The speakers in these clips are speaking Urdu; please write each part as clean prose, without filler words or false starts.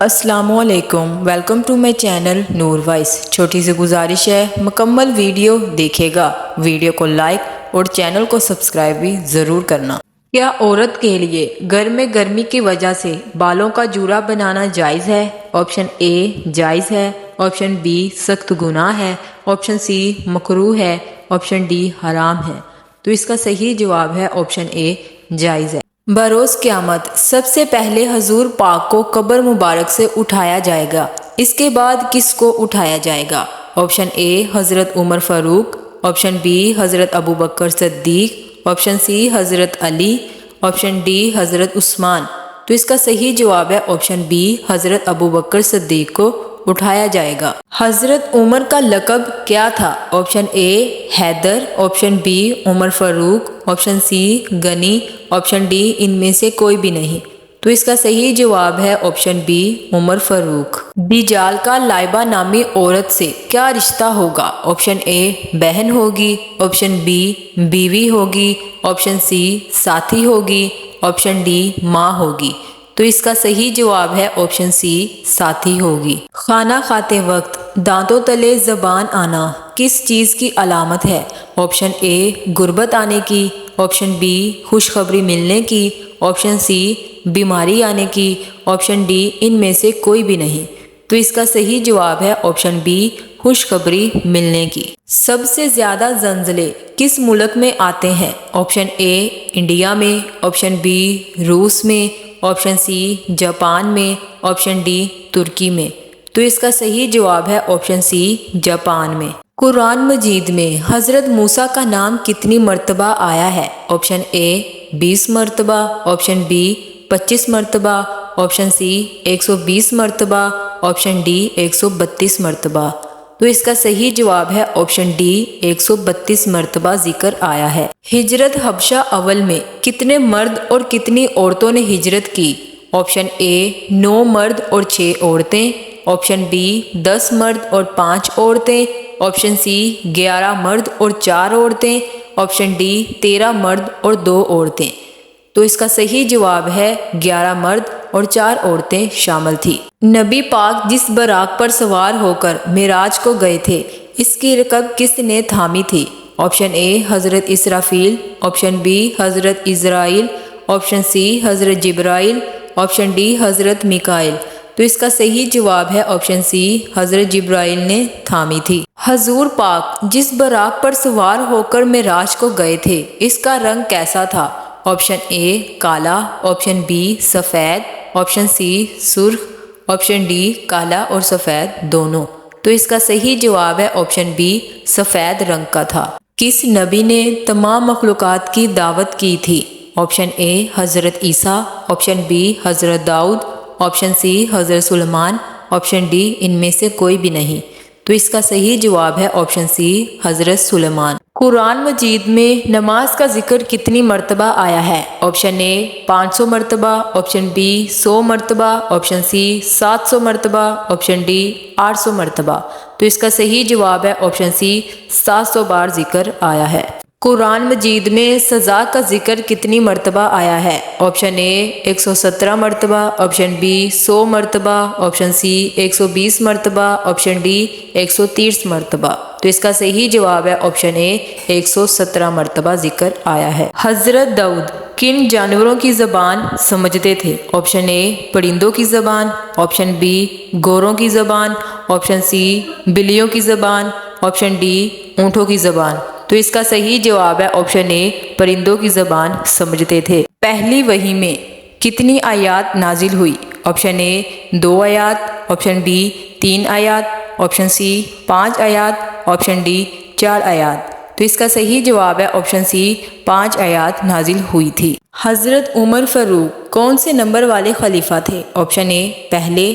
السلام علیکم، welcome to my channel Noor voice. چھوٹی سی گزارش ہے، مکمل ویڈیو دیکھے گا، ویڈیو کو لائک اور چینل کو سبسکرائب بھی ضرور کرنا۔ کیا عورت کے لیے گھر میں گرمی کی وجہ سے بالوں کا جوڑا بنانا جائز ہے؟ آپشن اے جائز ہے، آپشن بی سخت گناہ ہے، آپشن سی مکروہ ہے، آپشن ڈی حرام ہے۔ تو اس کا صحیح جواب ہے آپشن اے جائز ہے۔ بروز قیامت سب سے پہلے حضور پاک کو قبر مبارک سے اٹھایا جائے گا، اس کے بعد کس کو اٹھایا جائے گا؟ آپشن اے حضرت عمر فاروق، آپشن بی حضرت ابو بکر صدیق، آپشن سی حضرت علی، آپشن ڈی حضرت عثمان۔ تو اس کا صحیح جواب ہے آپشن بی حضرت ابو بکر صدیق کو اٹھایا جائے گا۔ حضرت عمر کا لقب کیا تھا؟ آپشن اے حیدر، آپشن بی عمر فاروق، آپشن سی غنی، آپشن ڈی ان میں سے کوئی بھی نہیں۔ تو اس کا صحیح جواب ہے آپشن بی عمر فاروق۔ دجال کا لائبہ نامی عورت سے کیا رشتہ ہوگا؟ آپشن اے بہن ہوگی، آپشن بی بیوی ہوگی، آپشن سی ساتھی ہوگی، آپشن ڈی ماں ہوگی۔ تو اس کا صحیح جواب ہے آپشن سی ساتھی ہوگی۔ کھانا کھاتے وقت دانتوں تلے زبان آنا کس چیز کی علامت ہے؟ آپشن اے غربت آنے کی، آپشن بی خوشخبری ملنے کی، آپشن سی بیماری آنے کی، آپشن ڈی ان میں سے کوئی بھی نہیں۔ تو اس کا صحیح جواب ہے آپشن بی خوشخبری ملنے کی۔ سب سے زیادہ زلزلے کس ملک میں آتے ہیں؟ آپشن اے انڈیا میں، آپشن بی روس میں، آپشن سی جاپان میں، آپشن ڈی ترکی میں۔ تو اس کا صحیح جواب ہے آپشن سی جاپان میں۔ قرآن مجید میں حضرت موسیٰ کا نام کتنی مرتبہ آیا ہے؟ آپشن اے 20 مرتبہ، آپشن بی 25 مرتبہ، آپشن سی 120 مرتبہ، آپشن ڈی 132 مرتبہ۔ تو اس کا صحیح جواب ہے آپشن ڈی 132 مرتبہ ذکر آیا ہے۔ ہجرت حبشہ اول میں کتنے مرد اور کتنی عورتوں نے ہجرت کی؟ آپشن اے 9 مرد اور 6 عورتیں، آپشن بی 10 مرد اور 5 عورتیں، آپشن سی 11 مرد اور 4 عورتیں، آپشن ڈی 13 مرد اور 2 عورتیں۔ تو اس کا صحیح جواب ہے 11 مرد اور 4 عورتیں شامل تھی۔ نبی پاک جس براق پر سوار ہو کر معراج کو گئے تھے، اس کی رکاب کس نے تھامی تھی؟ آپشن اے حضرت اسرافیل، آپشن بی حضرت عزرائیل، آپشن سی حضرت جبرائیل، آپشن ڈی حضرت میکائیل۔ تو اس کا صحیح جواب ہے آپشن سی حضرت جبرائیل نے تھامی تھی۔ حضور پاک جس براق پر سوار ہو کر معراج کو گئے تھے، اس کا رنگ کیسا تھا؟ آپشن اے کالا، آپشن بی سفید، آپشن سی سرخ، آپشن ڈی کالا اور سفید دونوں۔ تو اس کا صحیح جواب ہے آپشن بی سفید رنگ کا تھا۔ کس نبی نے تمام مخلوقات کی دعوت کی تھی؟ آپشن اے حضرت عیسیٰ، آپشن بی حضرت داؤد، آپشن سی حضرت سلیمان، آپشن ڈی ان میں سے کوئی بھی نہیں۔ تو اس کا صحیح جواب ہے آپشن سی حضرت سلیمان۔ قرآن مجید میں نماز کا ذکر کتنی مرتبہ آیا ہے؟ آپشن اے 500 مرتبہ، آپشن بی 100 مرتبہ، آپشن سی 700 مرتبہ، آپشن ڈی 800 مرتبہ۔ تو اس کا صحیح جواب ہے آپشن سی 700 بار ذکر آیا ہے۔ قرآن مجید میں سزا کا ذکر کتنی مرتبہ آیا ہے؟ آپشن اے 117 مرتبہ، آپشن بی 100 مرتبہ، آپشن سی 120 مرتبہ، آپشن ڈی 130 مرتبہ۔ تو اس کا صحیح جواب ہے آپشن اے 117 مرتبہ ذکر آیا ہے۔ حضرت داؤد کن جانوروں کی زبان سمجھتے تھے؟ آپشن اے پرندوں کی زبان، آپشن بی گوروں کی زبان، آپشن سی بلیوں کی زبان، آپشن ڈی اونٹوں کی زبان۔ تو اس کا صحیح جواب ہے آپشن اے پرندوں کی زبان سمجھتے تھے۔ پہلی وحی میں کتنی آیات نازل ہوئی؟ آپشن اے 2 آیات، آپشن بی 3 آیات، آپشن سی 5 آیات، آپشن ڈی 4 آیات۔ تو اس کا صحیح جواب ہے آپشن سی 5 آیات نازل ہوئی تھی۔ حضرت عمر فاروق کون سے نمبر والے خلیفہ تھے؟ آپشن اے پہلے،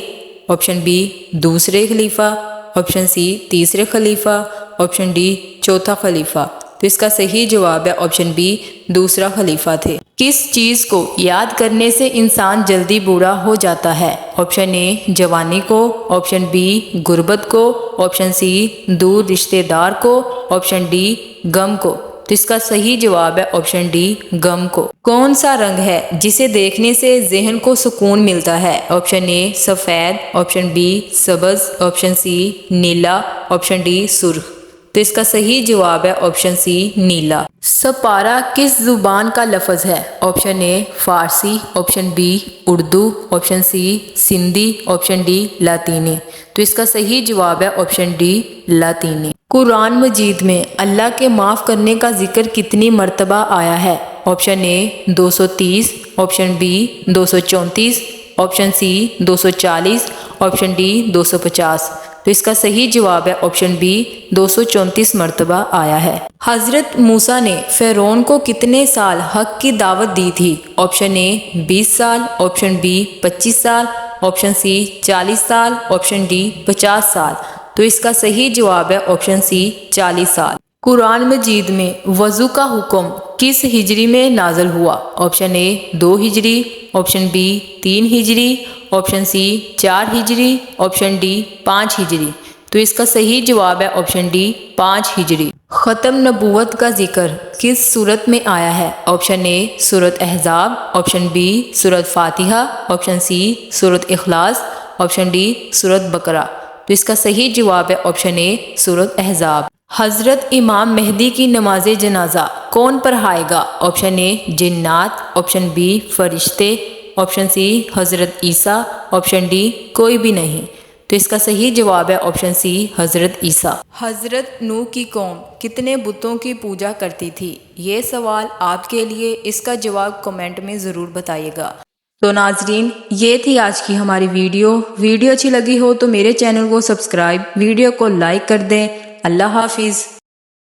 آپشن بی دوسرے خلیفہ، آپشن سی تیسرے خلیفہ، آپشن ڈی چوتھا خلیفہ۔ تو اس کا صحیح جواب ہے آپشن بی دوسرا خلیفہ تھے۔ کس چیز کو یاد کرنے سے انسان جلدی بوڑھا ہو جاتا ہے؟ آپشن اے جوانی کو، آپشن بی غربت کو، آپشن سی دور رشتہ دار کو، آپشن ڈی غم کو۔ تو اس کا صحیح جواب ہے آپشن ڈی غم کو۔ کون سا رنگ ہے جسے دیکھنے سے ذہن کو سکون ملتا ہے؟ آپشن اے سفید، آپشن بی سبز، آپشن سی نیلا، آپشن ڈی سرخ۔ تو اس کا صحیح جواب ہے آپشن سی نیلا۔ سپارہ کس زبان کا لفظ ہے؟ Option A Farsi, option B Urdu, option C Sindhi, option D لاطینی۔ تو اس کا صحیح جواب ہے آپشن ڈی لاطینی۔ قرآن مجید میں اللہ کے معاف کرنے کا ذکر کتنی مرتبہ آیا ہے؟ Option A 230، option B 234، option C 240، option D 250۔ تو اس کا صحیح جواب ہے آپشن بی 234 مرتبہ آیا ہے۔ حضرت موسیٰ نے فرعون کو کتنے سال حق کی دعوت دی تھی؟ آپشن اے 20 سال، آپشن بی 25 سال، آپشن سی 40 سال، آپشن ڈی 50 سال۔ تو اس کا صحیح جواب ہے آپشن سی 40 سال۔ قرآن مجید میں وضو کا حکم کس ہجری میں نازل ہوا؟ آپشن اے 2 ہجری، آپشن بی 3 ہجری، آپشن سی 4 ہجری، آپشن ڈی 5 ہجری۔ تو اس کا صحیح جواب ہے آپشن ڈی 5 ہجری۔ ختم نبوت کا ذکر کس سورت میں آیا ہے؟ آپشن اے سورت احزاب، آپشن بی سورت فاتحہ، آپشن سی سورت اخلاص، آپشن ڈی سورت بقرہ۔ تو اس کا صحیح جواب ہے آپشن اے سورت احزاب۔ حضرت امام مہدی کی نماز جنازہ کون پڑھائے گا؟ آپشن اے جنات، آپشن بی فرشتے، آپشن سی حضرت عیسیٰ، آپشن ڈی کوئی بھی نہیں۔ تو اس کا صحیح جواب ہے آپشن سی حضرت عیسیٰ۔ حضرت نوح کی قوم کتنے بتوں کی پوجا کرتی تھی؟ یہ سوال آپ کے لیے، اس کا جواب کمنٹ میں ضرور بتائیے گا۔ تو ناظرین، یہ تھی آج کی ہماری ویڈیو اچھی لگی ہو تو میرے چینل کو سبسکرائب، ویڈیو کو لائک کر دیں۔ اللہ حافظ۔